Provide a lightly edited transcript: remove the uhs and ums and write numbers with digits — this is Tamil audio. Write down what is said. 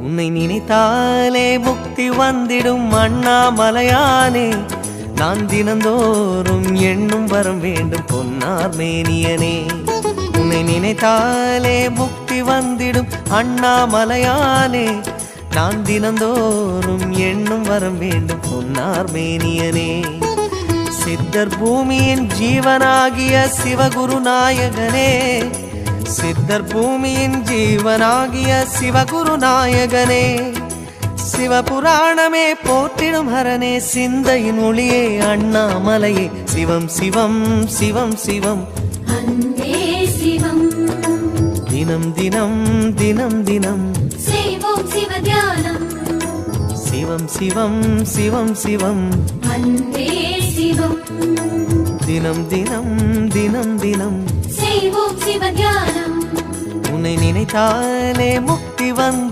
உன்னை நினைத்தாலே முக்தி வந்திடும் அண்ணாமலையானே. நான் தினந்தோறும் எண்ணும் வரம் வேண்டும் பொன்னார் மேனியனே. உன்னை நினைத்தாலே முக்தி வந்திடும் அண்ணாமலையானே. நான் தினந்தோறும் எண்ணும் வரம் வேண்டும் பொன்னார் மேனியனே. சித்தர் பூமியின் ஜீவனாகிய சிவகுரு நாயகனே. சித்தர் பூமியின் ஜீவனாகிய சிவகுரு நாயகனே. சிவபுராணமே போற்றிடும் ஹரனே. சிந்தையின் ஒளியே அண்ணாமலையே. சிவம் சிவம் சிவம் சிவம் அன்பே சிவம். தினம் தினம் தினம் தினம் செய்வோம் சிவ தியானம். சிவம் சிவம் சிவம் சிவம் அன்பே சிவம். தினம் தினம் தினம் தினம் செய்வோம் சிவ தியானம். உன்னை நினைத்தாலே முக்தி வந்து